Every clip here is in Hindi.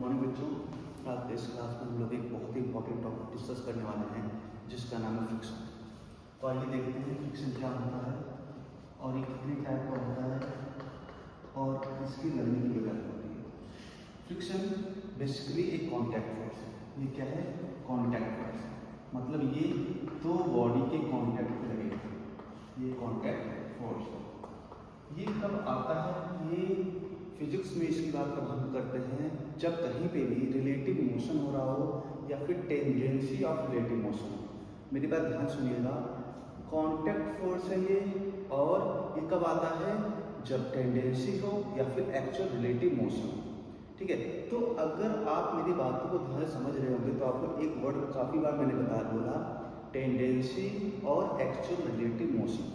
मॉर्निंग बच्चों। आज के इस क्लास में हम लोग एक बहुत ही इंपॉर्टेंट टॉपिक डिस्कस करने वाले हैं जिसका नाम है फ्रिक्शन। तो आइए देखते हैं फ्रिक्शन क्या होता है और ये कितने टाइप का होता है और इसकी लर्निंग की क्या होती है। फ्रिक्शन बेसिकली एक कॉन्टैक्ट फोर्स है। ये क्या है? Contact force. मतलब ये दो बॉडी के कॉन्टैक्ट पे लगेगा, ये कॉन्टैक्ट फोर्स। ये कब आता है? ये फिजिक्स में इसकी बात कब हम करते हैं? जब कहीं पे भी रिलेटिव मोशन हो रहा हो या फिर टेंजेंसी ऑफ रिलेटिव मोशन हो। मेरी बात ध्यान सुनिएगा, कॉन्टैक्ट फोर्स है ये। और ये कब आता है? जब टेंडेंसी हो या फिर एक्चुअल रिलेटिव मोशन हो। ठीक है, तो अगर आप मेरी बातों को ध्यान से समझ रहे होंगे तो आपको एक वर्ड काफ़ी बार मैंने बोला, टेंडेंसी और एक्चुअल रिलेटिव मोशन।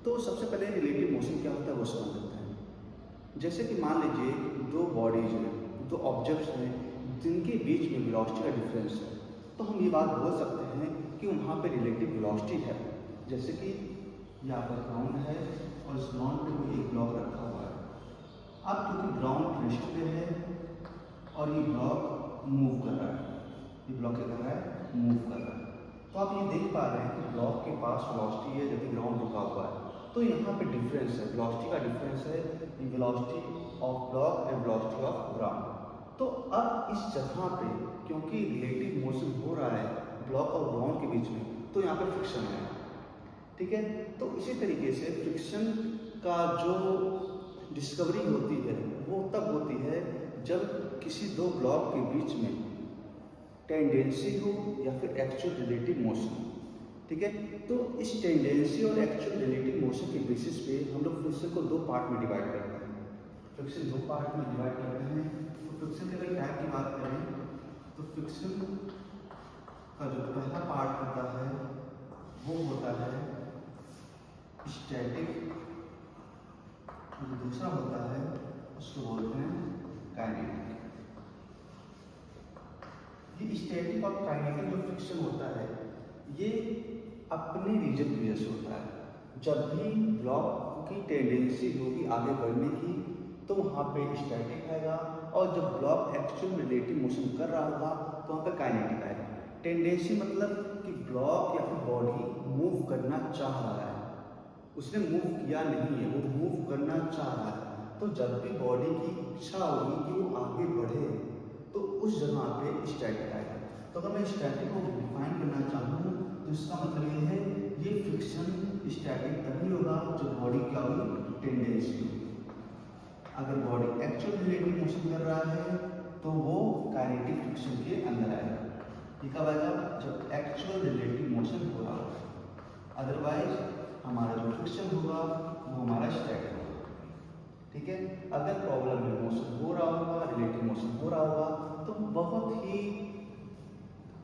तो सबसे पहले रिलेटिव मोशन क्या होता है वो समझ लेते हैं। जैसे कि मान लीजिए दो बॉडीज हैं, दो ऑब्जेक्ट्स हैं जिनके बीच में वेलोसिटी का डिफरेंस है, तो हम ये बात बोल सकते हैं कि वहाँ पे रिलेटिव वेलोसिटी है। जैसे कि यहाँ पर ग्राउंड है और इस ग्राउंड पे कोई एक ब्लॉक रखा हुआ है। अब क्योंकि ग्राउंड रेस्ट पे है और ये ब्लॉक मूव कर रहा है, ये ब्लॉक क्या कर रहा है? मूव कर रहा है। तो आप ये देख पा रहे हैं कि ब्लॉक के पास वेलोसिटी है जबकि ग्राउंड रुका हुआ है। तो यहाँ पे डिफरेंस है, वेलोसिटी का डिफरेंस है, velocity of block and velocity of ground. तो अब इस जगह पे क्योंकि रिलेटिव मोशन हो रहा है ब्लॉक और ग्राउंड के बीच में, तो यहाँ पे फ्रिक्शन है। ठीक है, तो इसी तरीके से फ्रिक्शन का जो डिस्कवरी होती है वो तब होती है जब किसी दो ब्लॉक के बीच में टेंडेंसी हो या फिर एक्चुअल रिलेटिव मोशन। ठीक है, तो इस टेंडेंसी और एक्चुअल रिलेटिव मोशन के बेसिस पे हम लोग फ्रिक्शन को दो पार्ट में डिवाइड करते हैं। फ्रिक्शन दो पार्ट में डिवाइड करते हैं। तो फ्रिक्शन के अगर टाइप की बात करें तो फ्रिक्शन का जो पहला पार्ट होता है वो होता है स्टैटिक, जो दूसरा होता है उसको बोलते हैं काइनेटिक। ये स्टैटिक और काइनेटिक जो फ्रिक्शन होता है ये अपने रीजन की वजह से होता है। जब भी ब्लॉक की टेंडेंसी होगी आगे बढ़ने की तो वहाँ पे स्टैटिक आएगा, और जब ब्लॉक एक्चुअल रिलेटिव मोशन कर रहा होगा तो वहाँ पे काइनेटिक आएगा। टेंडेंसी मतलब कि ब्लॉक या फिर बॉडी मूव करना चाह रहा है, उसने मूव किया नहीं है, वो मूव करना चाह रहा है। तो जब भी बॉडी की इच्छा होगी कि वो आगे बढ़े तो उस जगह पे स्टैटिक आएगा। तो अगर मैं स्टैटिक को डिफाइन करना चाहूँ तो इसका मतलब ये है ये फ्रिक्शन स्टैटिक तभी होगा जब बॉडी क्या होगी? टेंडेंसी होगी। अगर बॉडी एक्चुअल रिलेटिव मोशन कर रहा है तो वो काइनेटिक फ्रिक्शन के अंदर आएगा। ये कब आएगा? जब एक्चुअल रिलेटिव मोशन हो रहा होगा। अदरवाइज हमारा जो फ्रिक्शन होगा वो हमारा स्टैटिक होगा। ठीक है, अगर प्रॉब्लम में मोशन हो रहा होगा, रिलेटिव मोशन हो रहा होगा तो बहुत ही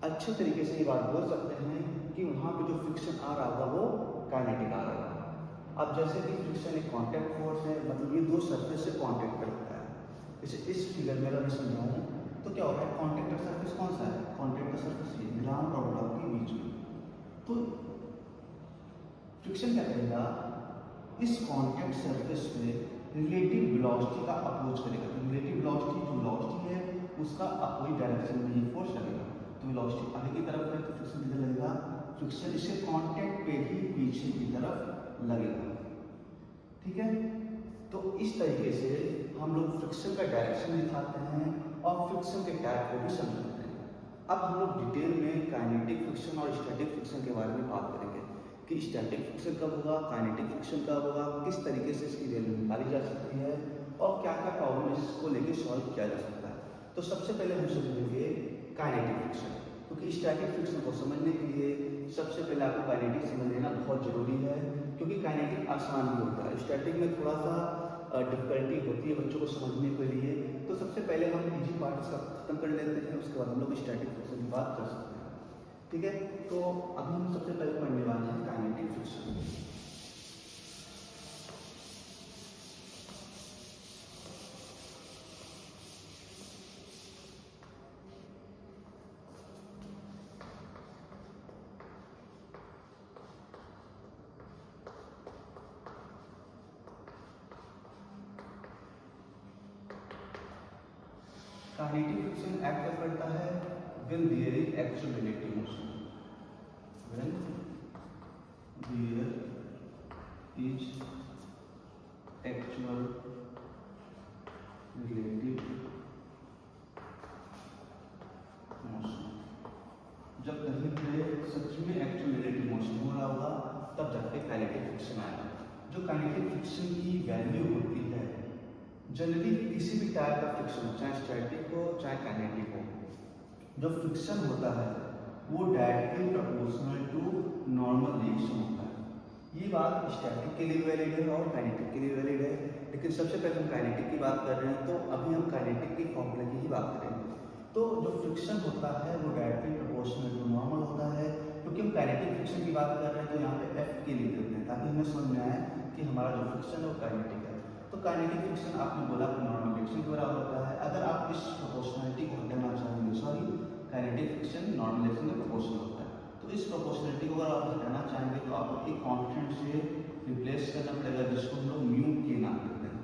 अच्छे तरीके से ये बात बोल सकते हैं कि वहाँ पे जो फ्रिक्शन आ रहा होगा वो काइनेटिक आ रहा होगा। अब जैसे कि फ्रिक्शन एक कांटेक्ट फोर्स है, मतलब ये दो सरफेस से कांटेक्ट करता है। जैसे इस फिगर में अगर मैं समझाऊँ तो क्या होता है? कांटेक्ट सरफेस कौन सा है? कांटेक्ट का सरफेस ये ग्राउंड और ब्लॉक के बीच में। तो फ्रिक्शन क्या करेगा? इस कांटेक्ट सरफेस पे रिलेटिव वेलोसिटी का अप्रोच करेगा। तो रिलेटिव वेलोसिटी जो वेलोसिटी है उसका अपोजिट डायरेक्शन में ये फोर्स लगेगा। तो वेलोसिटी आगे की तरफ है तो फ्रिक्शन किधर लगेगा? फ्रिक्शन इसके कांटेक्ट पे ही पीछे की तरफ लगेगा। ठीक है, तो इस तरीके से हम लोग फ्रिक्शन का डायरेक्शन दिखाते हैं और फ्रिक्शन के टाइप को भी समझते हैं। अब हम लोग डिटेल में काइनेटिक फ्रिक्शन और स्टैटिक फ्रिक्शन के बारे में बात करेंगे कि स्टैटिक फ्रिक्शन कब होगा, काइनेटिक फ्रिक्शन कब होगा, किस तरीके से इसकी वैल्यू निकाली जा सकती है और क्या क्या प्रॉब्लम इसको लेके सॉल्व किया जा सकता है। तो सबसे पहले हम समझेंगे काइनेटिक फ्रिक्शन, क्योंकि स्टैटिक फ्रिक्शन को समझने के लिए सबसे पहले आपको काइनेटिक समझ लेना बहुत जरूरी है, क्योंकि काइनेटिक आसान भी होता है, स्टैटिक में थोड़ा सा डिफिकल्टी होती है बच्चों को समझने के लिए। तो सबसे पहले हम इजी पार्ट इसका खत्म कर लेते हैं, उसके बाद हम लोग स्टैटिक फ्रिक्शन की बात कर सकते हैं। ठीक है, तो अभी हम सबसे पहले पढ़ने वाले हैं kinetic friction. Kinetic friction act करता है when there is actual relative motion, when there is actual relative motion. जब कहीं पे सच में एक्चुअल रिलेटिव मोशन हो रहा होगा तब जाके काइनेटिक फ्रिक्शन आएगा। जो काइनेटिक फ्रिक्शन की वैल्यू होती है जनरली किसी भी टाइप का फ्रिक्शन, चाहे स्टैटिक हो चाहे काइनेटिक हो, जो फ्रिक्शन होता है वो directly proportional to normal reaction होता है। ये बात स्टैटिक के लिए वैलिड है और काइनेटिक के लिए वैलिड है, लेकिन सबसे पहले हम काइनेटिक की बात कर रहे हैं तो अभी हम काइनेटिक के फॉर्मूले की ही बात करेंगे। तो जो फ्रिक्शन होता है वो डायरेक्टली प्रोपोर्शनल टू नॉर्मल होता है। क्योंकि हम काइनेटिक फ्रिक्शन की बात कर रहे हैं तो यहाँ पे एफ के लिख देते हैं ताकि हमें समझ में आए कि हमारा जो फ्रिक्शन है वो काइनेटिक है। तो काइनेटिक फ्रिक्शन आपने बोला कि नॉर्मल रिएक्शन के बराबर होता है। अगर आप इस प्रोपोर्शनलिटी को हटाना चाहेंगे, sorry kinetic friction normal reaction में प्रोपोर्शनल होता है, तो इस प्रोपोर्शनलिटी को अगर आप हटाना चाहेंगे तो आपको एक कांस्टेंट से रिप्लेस करना पड़ेगा जिसको हम लोग म्यू के नाम देते हैं।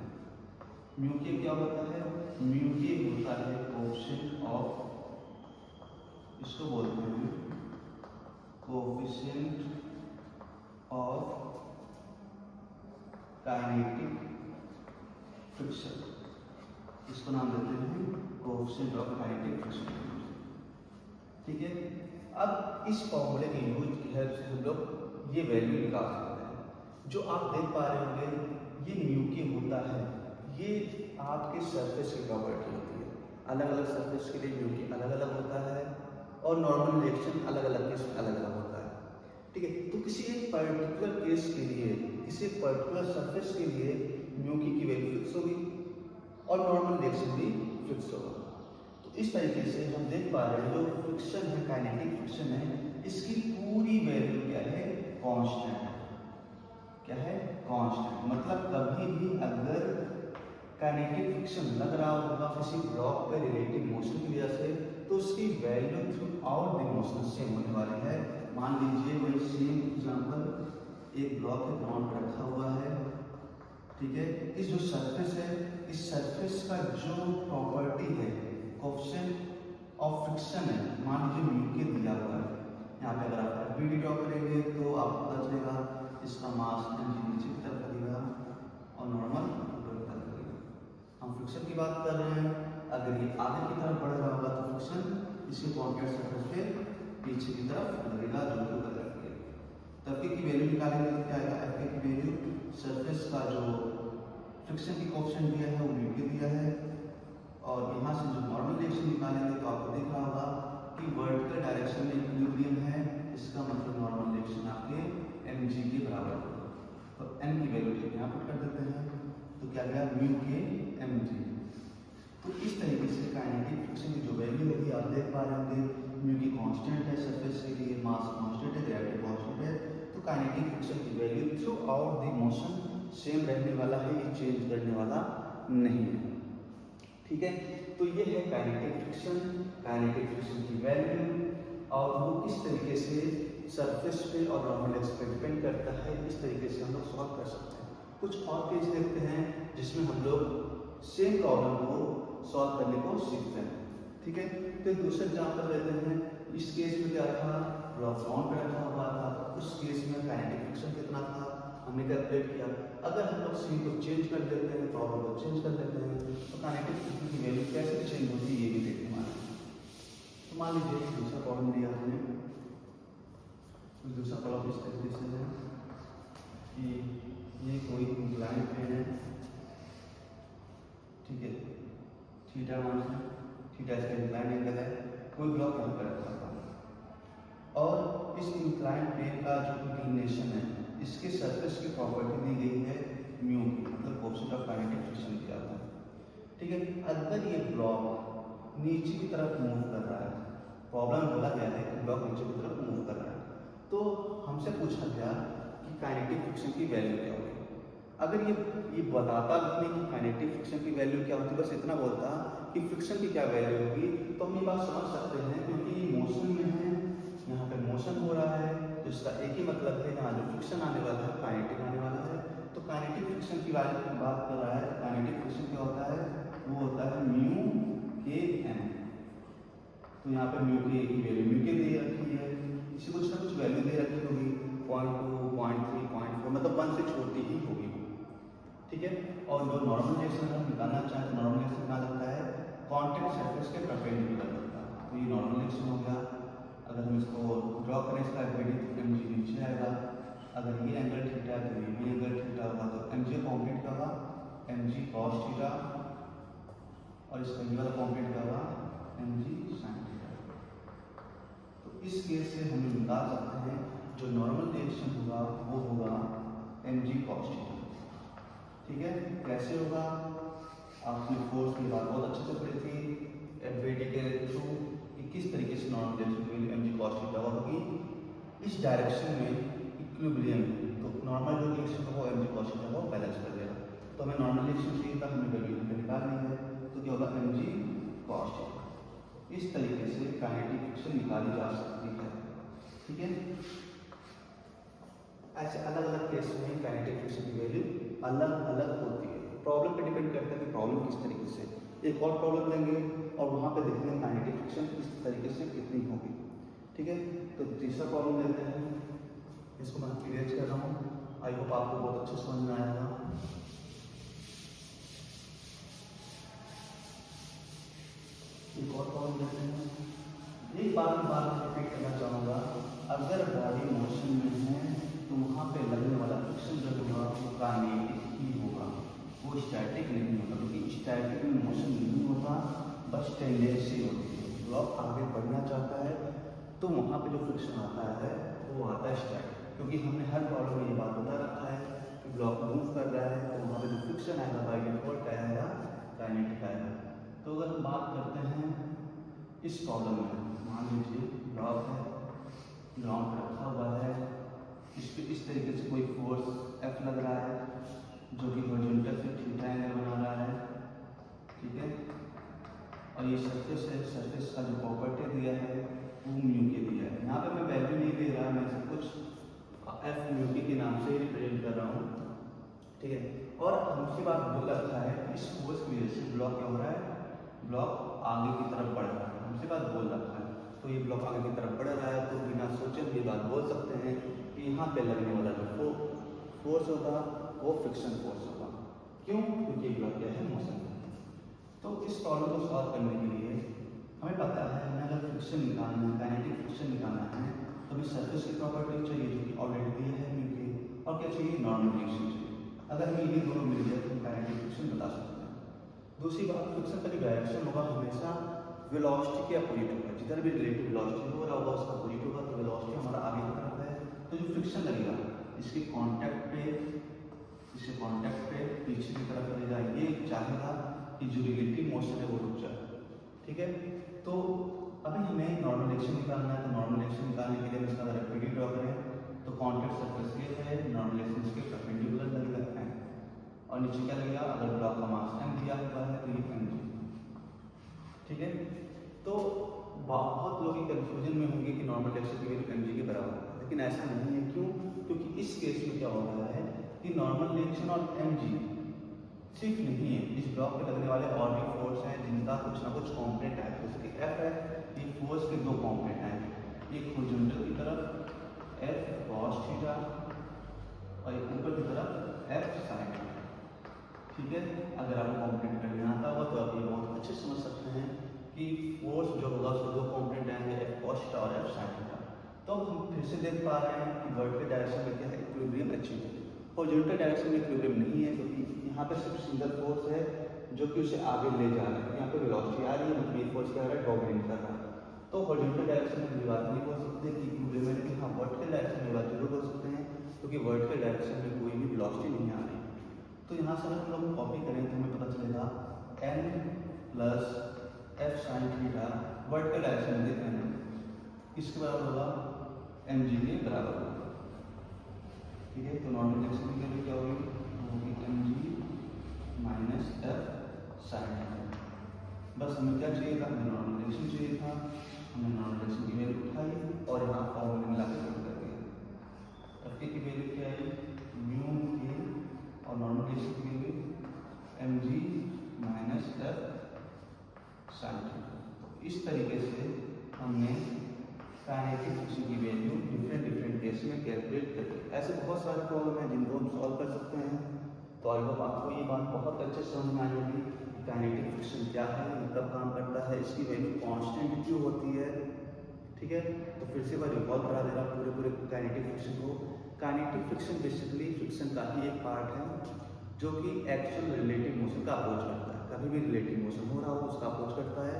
म्यू के क्या होता है? म्यू के होता है कोएफिशिएंट ऑफ, इसको बोलते हैं कोएफिशिएंट ऑफ काइनेटिक फ्रिक्शन, इसको नाम देते हैं कोएफिशिएंट ऑफ काइनेटिक फ्रिक्शन। ठीक है, अब इस फॉर्मूले के यूज की हेल्प से हम लोग ये वैल्यू निकाल सकते हैं। जो आप देख पा रहे होंगे ये म्यू के होता है, ये आपके सरफेस की प्रॉपर्टी होती है। अलग अलग सरफेस के लिए म्यू के अलग अलग होता है और नॉर्मल रिएक्शन अलग अलग केस में अलग अलग होता है। ठीक है, तो किसी एक पर्टिकुलर केस के लिए, किसी पर्टिकुलर सरफेस के लिए म्यू की वैल्यू फिक्स होगी और नॉर्मल रिएक्शन भी फिक्स होगा। तो इस तरीके से हम देख पा रहे हैं जो फ्रिक्शन है, काइनेटिक फ्रिक्शन है, इसकी पूरी वैल्यू क्या है? कांस्टेंट है। क्या है? कांस्टेंट। मतलब कभी भी अगर काइनेटिक फ्रिक्शन लग रहा होगा किसी ब्लॉक पे रिलेटिव मोशन की वजह से तो उसकी value through out the motion same होने वाली है। मान लीजिए वही सेम एग्जांपल, एक ब्लॉक है, ग्राउंड पर रखा हुआ है, ठीक है, इस जो सरफेस है, इस सरफेस का जो प्रॉपर्टी है कोएफिशिएंट ऑफ फ्रिक्शन है, मान लीजिए म्यू के दिया हुआ है। यहाँ पे अगर आप एफबीडी ड्रॉ करेंगे तो आपको पता चलेगा इसका मास नीचे की तरफ लगेगा और नॉर्मल ऊपर की तरफ लगेगा। हम फ्रिक्शन की बात कर रहे हैं, अगर ये आगे की तरफ बढ़ रहा होगा तो फ्रिक्शन इसके कॉन्टैक्ट सरफेस पे पीछे की तरफ लगेगा जो कि ऊपर तरफ लगेगा। तब की वैल्यू निकालेंगे तो क्या आएगा? एफ की वैल्यू सरफेस का जो फ्रिक्शन की कोएफिशिएंट दिया है वो म्यू के दिया है और यहाँ से जो नॉर्मल रिएक्शन निकालेंगे तो आपको दिख रहा होगा कि वर्टिकल डायरेक्शन में इक्विलिब्रियम है, इसका मतलब नॉर्मल रिएक्शन आपके mg के बराबर होगा। तो n की वैल्यू यहाँ पुट कर देते हैं तो क्या गया? म्यू के mg। तो इस तरीके से काइनेटिक फ्रिक्शन की जो वैल्यू होगी आप देख पा रहे होंगे म्यू की कांस्टेंट है, सरफेस के लिए मास कांस्टेंट है, ग्रेविटी कांस्टेंट है, तो काइनेटिक फ्रिक्शन की value through out the motion same रहने वाला है, ये चेंज करने वाला नहीं है। ठीक है, तो ये है काइनेटिक फ्रिक्शन, काइनेटिक फ्रिक्शन की वैल्यू और वो किस तरीके से सरफेस पे और नॉर्मल एक्स पे डिपेंड करता है, इस तरीके से हम लोग सॉल्व कर सकते हैं। कुछ और केस देखते हैं जिसमें हम लोग सेम प्रॉब्लम को सॉल्व करने को सीखते हैं। ठीक है, तो एक दूसरा एग्जाम्पल लेते हैं। इस केस में क्या था? ब्लॉक ग्राउंड पे रखा हुआ था, उस केस में काइनेटिक फ्रिक्शन कितना था हमने कैलकुलेट किया। अगर हम लोग सीन को चेंज कर देते हैं, प्रॉब्लम को चेंज कर देते हैं तो काइनेटिक फ्रिक्शन की वैल्यू कैसे चेंज होती है ये भी देखने वाले हैं। तो मान लीजिए दूसरा प्रॉब्लम दिया हमने, दूसरा प्रॉब्लम इस तरीके से है कि ये कोई इंक्लाइन प्लेन है, ठीक है, थीटा मान है, थीटा इसका इंक्लाइन एंगल है, कोई ब्लॉक यहाँ पर रखा था और इस इंक्लाइन प्लेन का जो इंक्लिनेशन है इसके सरफेस की प्रॉपर्टी दी गई है म्यू की, मतलब कोएफिशिएंट ऑफ काइनेटिक फ्रिक्शन दिया हुआ है। ठीक है, अगर ये ब्लॉक नीचे की तरफ मूव कर रहा है, प्रॉब्लम बोला गया है कि ब्लॉक नीचे की तरफ मूव कर रहा है, तो हमसे पूछा गया कि काइनेटिक फ्रिक्शन की वैल्यू क्या होगी। अगर ये बताता भी नहीं कि काइनेटिक फ्रिक्शन की वैल्यू क्या होती, बस इतना बोलता कि फ्रिक्शन की क्या वैल्यू होगी, तो हम ये बात समझ सकते हैं क्योंकि ये मोशन में है, यहाँ पे मोशन हो रहा है, तो इसका एक ही मतलब है यहाँ जो फ्रिक्शन आने वाला है काइनेटिक आने वाला है। तो काइनेटिक फ्रिक्शन की बात कर रहा है, काइनेटिक फ्रिक्शन क्या होता है? वो होता है म्यू के तो यहाँ पे म्यू की वैल्यू म्यू के दे रखी है, इसी कुछ ना कुछ वैल्यू दे रखी होगी 0.2, 0.3, 0.4, मतलब 1 से छोटी ही होगी, ठीक है। और जो नॉर्मल रिएक्शन हम निकालना चाहें तो नॉर्मल रिएक्शन निकाल लगता है कॉन्टैक्ट सरफेस के परपेंडिकुलर होता है, तो ये नॉर्मल रिएक्शन हो गया। अगर हम इसको ड्रॉ करें इसका ग्रेडियंट तो एम जी नीचे आएगा, अगर ये एंगल थीटा है तो ये भी एंगल थीटा होगा, तो एम जी कॉम्पोनेंट क्या होगा एम जी कॉस थीटा, और इसका ये वाला कॉम्पोनेंट क्या होगा एम जी साइन थीटा। तो इस केस से हम निकाल सकते हैं जो नॉर्मल रिएक्शन होगा वो होगा एम जी कॉस थीटा, ठीक है। कैसे होगा, आपने फोर्स की बात बहुत अच्छे से पढ़ी थी एफबीटी के थ्रू कि किस तरीके से नॉर्मल रिएक्शन की एम जी कॉस थीटा होगी इस डायरेक्शन में इक्विलिब्रियम, तो नॉर्मल जो रिएक्शन होगा एम जी कॉस थीटा को बैलेंस कर देगा। तो हमें नॉर्मल रिएक्शन चाहिए था, हमें वैल्यू निकालनी है, तो क्या होगा एम जी कॉस थीटा। इस तरीके से काइनेटिक फ्रिक्शन निकाली जा सकती है, ठीक है। ऐसे अलग अलग केस में काइनेटिक फ्रिक्शन की वैल्यू अलग अलग होती है, प्रॉब्लम पे डिपेंड करता है कि प्रॉब्लम किस तरीके से। एक और प्रॉब्लम लेंगे और वहाँ पे देखेंगे काइनेटिक फ्रिक्शन किस तरीके से कितनी होगी, ठीक है। तो तीसरा प्रॉब्लम लेते हैं, इसको मैं क्लियर कर रहा हूँ, आई होप आपको बहुत अच्छे समझ में आएगा। एक और प्रॉब्लम लेते हैं, एक बार रिपीट करना चाहूँगा, अगर बॉडी मोशन में है तो वहाँ पे लगने वाला फ्रिक्शन जो होगा वो काइनेटिक ही होगा, वो स्टैटिक नहीं होगा, क्योंकि स्टैटिक में मोशन नहीं होता बस टेंडेंसी होती है। ब्लॉक आगे बढ़ना चाहता है तो वहाँ पे जो फ्रिक्शन आता है वो आता है स्टैटिक, क्योंकि हमने हर प्रॉब्लम में ये बात बता रखा है कि ब्लॉक मूव कर रहा है तो वहाँ पे जो फ्रिक्शन आएगा बाय डिफॉल्ट क्या आएगा काइनेटिक आएगा। तो अगर हम बात करते हैं इस प्रॉब्लम में, मान लीजिए ब्लॉक है, ग्राउंड पर रखा हुआ है, इस पर इस तरीके से कोई फोर्स एफ लग रहा है जो कि हॉरिजॉन्टल से थीटा एंगल बना रहा है, ठीक है। और ये सरफेस है, सरफेस का जो प्रॉपर्टी दिया है वो म्यू के दिया है, यहाँ पे मैं वैल्यू नहीं दे रहा, मैं सब कुछ एफ म्यू के नाम से रिप्रेजेंट कर रहा हूँ, ठीक है। और हमसे बात बोल रखा है इस फोर्स की वजह से ब्लॉक क्या हो रहा है, ब्लॉक आगे की तरफ बढ़ रहा है, हमसे बात बोल रखा है। तो ये ब्लॉक आगे की तरफ बढ़ रहा है तो बिना सोचे ये बात बोल सकते हैं कि यहाँ पे लगने वाला जो फोर्स होगा वो फ्रिक्शन फोर्स होगा, क्यों, क्योंकि ब्लॉक क्या है मोशन। तो इस प्रॉब्लम को सॉल्व करने के लिए हमें पता है हमें अगर फ्रिक्शन निकालना है, काइनेटिक फ्रिक्शन निकालना है तो हमें सरफेस की प्रॉपर्टी चाहिए जो कि ऑलरेडी दी है म्यू के, और क्या चाहिए नॉर्मल रिएक्शन चाहिए। अगर हमें ये दोनों मिल जाए तो हम काइनेटिक फ्रिक्शन बता सकते हैं। दूसरी बात, फ्रिक्शन का जो डायरेक्शन होगा हमेशा वेलोसिटी के अपोजिट होगा, जिधर भी रिलेटिव वेलोसिटी हो रहा होगा उसका अपोजिट होगा, तो वेलोसिटी हमारा आगे की तरफ है, तो जो फ्रिक्शन लगेगा इसके कांटेक्ट पे पीछे की तरफ लगेगा, ये चाहेगा कि जो रिलेटिव मोशन है वो रुक जाए, ठीक है। तो अभी हमें नॉर्मल रिएक्शन निकालना है, तो नॉर्मल रिएक्शन निकालने के लिए हम इसका डायरेक्टिविटी ड्रॉ करें, तो कांटेक्ट सरफेस ये है, नॉर्मल रिएक्शन इसके परपेंडिकुलर लगेगा एम, और नीचे क्या लगेगा, अगर ब्लॉक का मास एम दिया हुआ है तो ये एम जी, ठीक है। तो बहुत लोग कंफ्यूजन में होंगे कि नॉर्मल रिएक्शन की वैल्यू एम जी के बराबर है, लेकिन ऐसा नहीं है, क्यों, क्योंकि इस केस में क्या हो रहा है कि नॉर्मल रिएक्शन और एम जी सिर्फ नहीं है, इस ब्लॉक पे लगने वाले और भी फोर्स हैं जिनका कुछ ना कुछ कॉम्पोनेंट है, जैसे कि एफ है, ये फोर्स के दो कॉम्पोनेंट हैं, एक हॉरिजॉन्टल की तरफ एफ कॉस थीटा और एक ऊपर की तरफ एफ साइन थीटा, ठीक है। अगर आपको कॉम्पोनेंट करना आता होगा तो आप ये बहुत अच्छे समझ सकते हैं कि फोर्स जो होगा उसके दो कॉम्पोनेंट आएंगे एफ कॉस थीटा और एफ साइन थीटा। तो हम फिर से देख पा रहे हैं कि वर्टिकल डायरेक्शन में क्या है, इक्विलिब्रियम अचीव है, हॉरिजॉन्टल डायरेक्शन में इक्विलिब्रियम नहीं है, क्योंकि यहाँ पे सिर्फ सिंगल फोर्स है जो कि उसे आगे ले जा रहा है, यहाँ पे वेलोसिटी आ रही है, मतलब ये फोर्स क्या हो रहा है, डोमिनेट कर रहा है। तो हॉरिजॉन्टल डायरेक्शन में ये बात नहीं बोल सकते कि इक्विलिब्रियम है, लेकिन हाँ वर्टिकल डायरेक्शन में ये बात जरूर बोल सकते हैं, क्योंकि वर्टिकल डायरेक्शन में कोई भी वेलोसिटी नहीं आ रही। तो यहाँ से अगर हम लोग कॉपी करें तो हमें पता चलेगा N plus F sine theta vertical direction में एन किसके बराबर होगा, एम जी के बराबर होगा, ठीक है। तो नॉर्मल रिएक्शन की वैल्यू क्या होगी M G minus F sine theta. बस हमें क्या चाहिए था, हमें नॉर्मल रिएक्शन चाहिए था, हमने नॉर्मल रिएक्शन की वैल्यू उठाई और यहाँ फॉर्मूले मिला के पुट कर दिया। एफ की वैल्यू क्या है म्यू के और नॉर्मल रिएक्शन की value M G minus F sine theta. तो इस तरीके से हमने काइनेटिक फ्रिक्शन की वैल्यू डिफरेंट केस में कैलकुलेट करी। ऐसे बहुत सारे प्रॉब्लम हैं जिनको हम सॉल्व कर सकते हैं। तो आई होप आपको ये बात बहुत अच्छे से समझ में आई होगी काइनेटिक फ्रिक्शन क्या है, कब काम करता है, इसकी वैल्यू कांस्टेंट क्यों होती है। ठीक है, तो फिर से मैं रिकॉल करा दे रहा हूँ पूरे काइनेटिक फ्रिक्शन को। काइनेटिक फ्रिक्शन बेसिकली फ्रिक्शन का ही एक पार्ट है जो कि एक्चुअल रिलेटिव मोशन का अपोज करता है। कभी भी रिलेटिव मोशन हो रहा हो उसका अपोज करता है।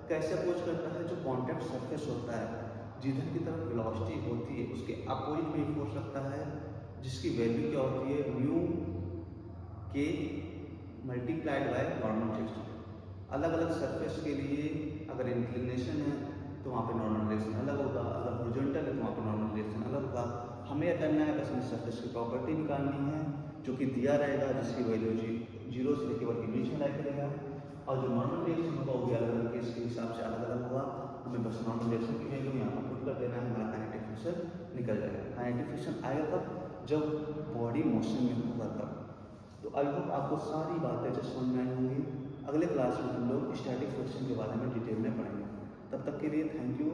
कैसे अपोज करता है? जो कॉन्टैक्ट सरफेस होता है, जिधर की तरफ वेलोसिटी होती है उसके अपोजिट में फोर्स लगता है, जिसकी वैल्यू क्या होती है? म्यू के मल्टीप्लाइड बाय नॉर्मल डायरेक्शन। अलग अलग सरफेस के लिए अगर इंक्लिनेशन है तो वहाँ पे नॉर्मल डायरेक्शन अलग होगा, अगर हॉरिजॉन्टल है तो वहाँ पे नॉर्मल डायरेक्शन अलग होगा। हमें क्या करना है? बस इन सरफेस की प्रॉपर्टी निकालनी है जो कि दिया रहेगा, जिसकी वैल्यू 0 से लेकर 1 के बीच में लाया करेगा, और जो नॉर्मल डायरेक्शन होगा वो भी अलग अलग केस के हिसाब से अलग अलग होगा। हमें बस नॉर्मल डायरेक्शन की वैल्यू यहाँ पर पुट कर देना है, हमारा काइनेटिक फ्रिक्शन निकल जाएगा। काइनेटिक फ्रिक्शन आएगा तब जब बॉडी मोशन में होगा तब। तो आई होप आपको सारी बातें जो समझ में आई होंगी। अगले क्लास में हम लोग स्टैटिक फ्रिक्शन के बारे में डिटेल में पढ़ेंगे। तब तक के लिए थैंक यू।